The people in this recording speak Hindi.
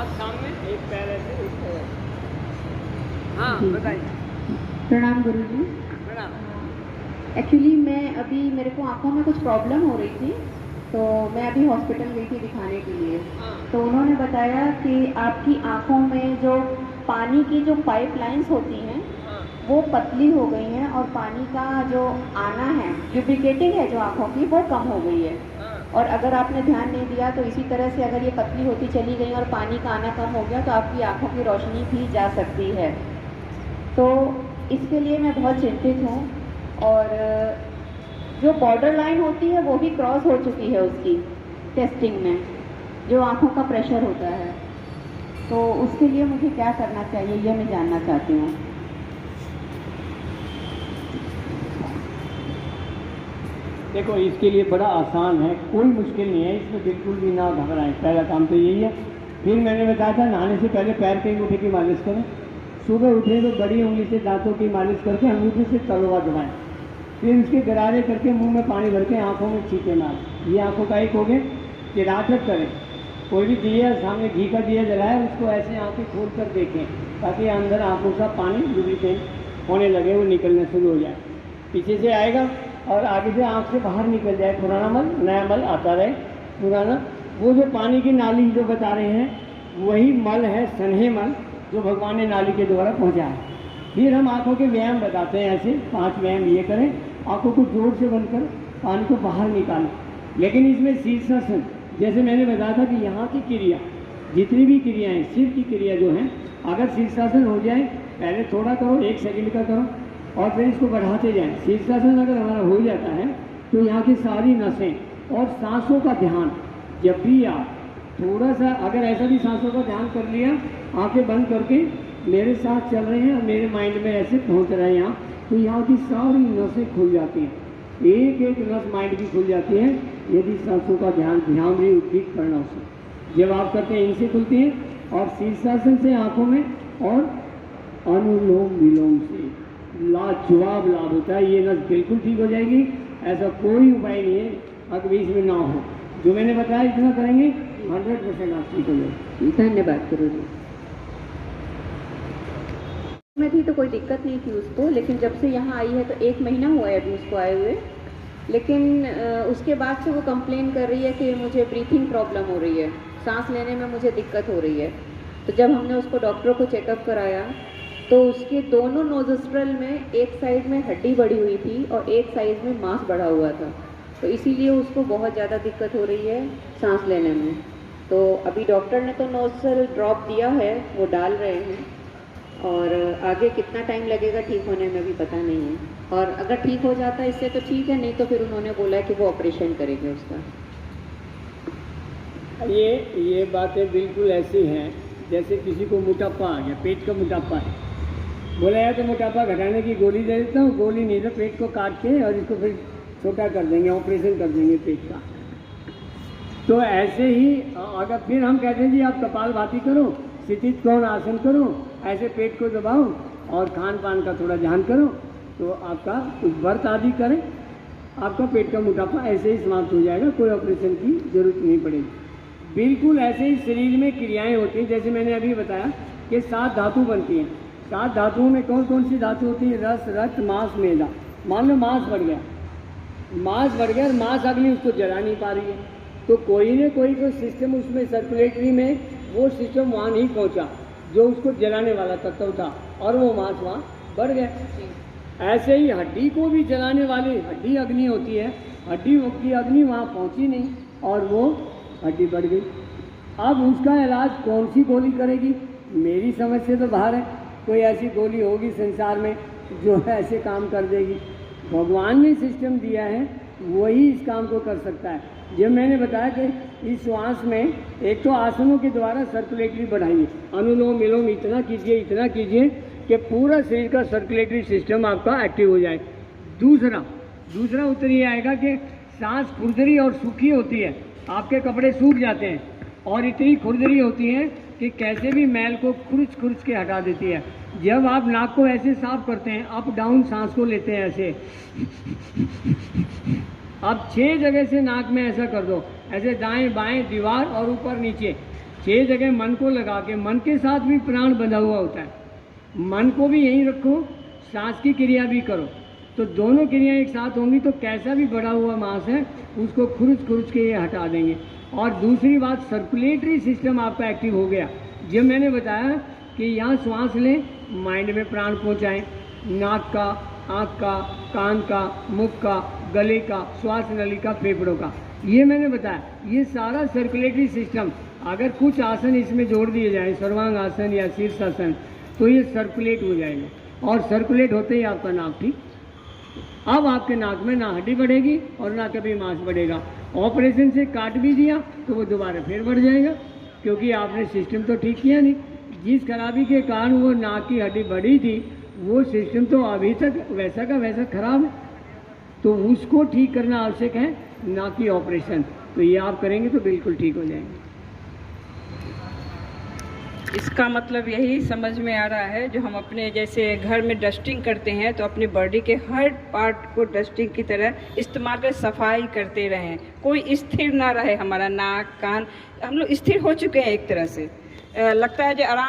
हाथ सामने, एक पैर ऐसे, एक पैर ऐसे। हाँ बताइए। प्रणाम गुरुजी। प्रणाम। एक्चुअली मैं अभी मेरे को आँखों में कुछ प्रॉब्लम हो रही थी, तो मैं अभी हॉस्पिटल गई थी दिखाने के लिए। तो उन्होंने बताया कि आपकी आँखों में जो पानी की जो पाइपलाइंस होती हैं वो पतली हो गई हैं और पानी का जो आना है, ल्यूब्रिकेटिंग है जो आँखों की, वो कम हो गई है। और अगर आपने ध्यान नहीं दिया तो इसी तरह से अगर ये पतली होती चली गई और पानी का आना कम हो गया तो आपकी आँखों की रोशनी भी जा सकती है। तो इसके लिए मैं बहुत चिंतित हूँ। और जो बॉर्डर लाइन होती है वो भी क्रॉस हो चुकी है उसकी टेस्टिंग में, जो आँखों का प्रेशर होता है। तो उसके लिए मुझे क्या करना चाहिए ये मैं जानना चाहती हूँ। देखो, इसके लिए बड़ा आसान है, कोई मुश्किल नहीं है, इसमें बिल्कुल भी ना घबराएं। पहला काम तो यही है। फिर मैंने बताया था नहाने से पहले पैर के अंगूठे की मालिश करें। सुबह उठे तो बड़ी उंगली से दांतों की मालिश करके अंगूठे से तलवा दबाएं। फिर उसके गरारे करके मुंह में पानी भर के आँखों में छींटे मारें। ये आँखों का एक हो गया। चिराचट करें, कोई भी दिया सामने घी का दिया जलाए, उसको ऐसे आँखें खोल कर देखें ताकि अंदर आँखों का पानी लुब्रिकेट होने लगे, वो निकलना शुरू हो जाए। पीछे से आएगा और आगे से आँख से बाहर निकल जाए, पुराना मल नया मल आता रहे। पुराना वो जो पानी की नाली जो बता रहे हैं वही मल है, सन्हे मल, जो भगवान ने नाली के द्वारा पहुँचा है। फिर हम आँखों के व्यायाम बताते हैं, ऐसे 5 व्यायाम ये करें। आँखों को जोर से बंद कर पानी को बाहर निकालें। लेकिन इसमें शीर्षासन, जैसे मैंने बताया था कि यहाँ की क्रिया, जितनी भी क्रियाएँ, सिर की क्रिया जो है, अगर शीर्षासन हो जाए, पहले थोड़ा करो, 1 सेकंड का करो और फिर इसको बढ़ाते जाएं। शीर्षासन अगर हमारा हो जाता है तो यहाँ की सारी नसें और सांसों का ध्यान, जब भी आप थोड़ा सा अगर ऐसा भी सांसों का ध्यान कर लिया, आंखें बंद करके मेरे साथ चल रहे हैं और मेरे माइंड में ऐसे पहुँच रहे हैं यहाँ, तो यहाँ की सारी नसें खुल जाती हैं। एक एक नस माइंड की खुल जाती है यदि सांसों का ध्यान भी उद्दीप करना से। जब आप करते हैं इनसे खुलती हैं, और शीर्षासन से आँखों में, और अनुलोम विलोम से लाजवाब लाभ होता है। ये नस बिल्कुल ठीक हो जाएगी, ऐसा कोई उपाय नहीं है अगर बीच में ना हो। जो मैंने बताया इतना करेंगे 100% आप ठीक हो जाएगी। धन्यवाद गुरुजी। में थी तो कोई दिक्कत नहीं थी उसको, लेकिन जब से यहाँ आई है तो 1 महीना हुआ है अभी उसको आए हुए। लेकिन उसके बाद से वो कंप्लेन कर रही है कि मुझे ब्रीथिंग प्रॉब्लम हो रही है, सांस लेने में मुझे दिक्कत हो रही है। तो जब हमने उसको डॉक्टर को चेकअप कराया तो उसके दोनों नोज़स्ट्रल में एक साइड में हड्डी बढ़ी हुई थी और एक साइड में मांस बढ़ा हुआ था, तो इसीलिए उसको बहुत ज़्यादा दिक्कत हो रही है सांस लेने में। तो अभी डॉक्टर ने तो नोज़ल ड्रॉप दिया है, वो डाल रहे हैं, और आगे कितना टाइम लगेगा ठीक होने में भी पता नहीं है। और अगर ठीक हो जाता है इससे तो ठीक है, नहीं तो फिर उन्होंने बोला है कि वो ऑपरेशन करेंगे उसका। ये बातें बिल्कुल ऐसी हैं जैसे किसी को मोटापा आ गया, पेट का मोटापा है, बोला यार तो मोटापा घटाने की गोली दे देता हूँ। गोली नहीं, तो पेट को काट के और इसको फिर छोटा कर देंगे, ऑपरेशन कर देंगे पेट का। तो ऐसे ही अगर फिर हम कहते हैं जी आप कपालभाति करो, क्षितिज कोण आसन करो, ऐसे पेट को दबाओ और खान पान का थोड़ा ध्यान करो, तो आपका कुछ व्रत आदि करें, आपका पेट का मोटापा ऐसे ही समाप्त हो जाएगा, कोई ऑपरेशन की जरूरत नहीं पड़ेगी। बिल्कुल ऐसे ही शरीर में क्रियाएं होती हैं, जैसे मैंने अभी बताया कि 7 धातु बनती हैं। 7 धातुओं में कौन कौन सी धातु होती है? रस, रक्त, मांस, मेदा। मान लो मांस बढ़ गया और मांस अगली उसको जला नहीं पा रही है, तो कोई न कोई तो सिस्टम उसमें सर्कुलेटरी में वो सिस्टम वहाँ नहीं पहुँचा जो उसको जलाने वाला तत्व था, और वो मांस वहाँ बढ़ गया। ऐसे ही हड्डी को भी जलाने वाली हड्डी अग्नि होती है, हड्डी की अग्नि वहाँ पहुँची नहीं और वो हड्डी बढ़ गई। अब उसका इलाज कौन सी गोली करेगी? मेरी समझ से तो बाहर है, कोई ऐसी गोली होगी संसार में जो ऐसे काम कर देगी। भगवान ने सिस्टम दिया है, वही इस काम को कर सकता है। जब मैंने बताया कि इस श्वास में एक तो आसनों के द्वारा सर्कुलेटरी बढ़ाइए, अनुलोम विलोम इतना कीजिए कि पूरा शरीर का सर्कुलेटरी सिस्टम आपका एक्टिव हो जाए। दूसरा उत्तर ये आएगा कि सांस खुरदरी और सूखी होती है, आपके कपड़े सूख जाते हैं और इतनी खुरदरी होती है कि कैसे भी मैल को खुरच के हटा देती है। जब आप नाक को ऐसे साफ करते हैं, अप डाउन सांस को लेते हैं ऐसे, आप 6 जगह से नाक में ऐसा कर दो, ऐसे दाएं बाएं दीवार और ऊपर नीचे 6 जगह मन को लगा के, मन के साथ भी प्राण बंधा हुआ होता है, मन को भी यहीं रखो, सांस की क्रिया भी करो, तो दोनों क्रियाएं एक साथ होंगी तो कैसा भी बढ़ा हुआ मांस है उसको खुरच के ये हटा देंगे। और दूसरी बात, सर्कुलेटरी सिस्टम आपका एक्टिव हो गया। जब मैंने बताया कि यहाँ श्वास लें, माइंड में प्राण पहुँचाएँ, नाक का, आँख का, कान का, मुख का, गले का, श्वास नली का, फेफड़ों का, ये मैंने बताया। ये सारा सर्कुलेटरी सिस्टम, अगर कुछ आसन इसमें जोड़ दिए जाए, सर्वांग आसन या शीर्षासन, तो ये सर्कुलेट हो जाएगा। और सर्कुलेट होते ही आपका नाक ठीक। अब आपके नाक में ना हड्डी बढ़ेगी और ना कभी मांस बढ़ेगा। ऑपरेशन से काट भी दिया तो वो दोबारा फिर बढ़ जाएगा, क्योंकि आपने सिस्टम तो ठीक किया नहीं। जिस खराबी के कारण वो नाक की हड्डी बढ़ी थी, वो सिस्टम तो अभी तक वैसा का वैसा खराब है, तो उसको ठीक करना आवश्यक है, ना कि ऑपरेशन। तो ये आप करेंगे तो बिल्कुल ठीक हो जाएंगे। इसका मतलब यही समझ में आ रहा है, जो हम अपने जैसे घर में डस्टिंग करते हैं तो अपनी बॉडी के हर पार्ट को डस्टिंग की तरह इस्तेमाल कर सफाई करते रहें, कोई स्थिर ना रहे। हमारा नाक, कान, हम लोग स्थिर हो चुके हैं एक तरह से, लगता है जो आराम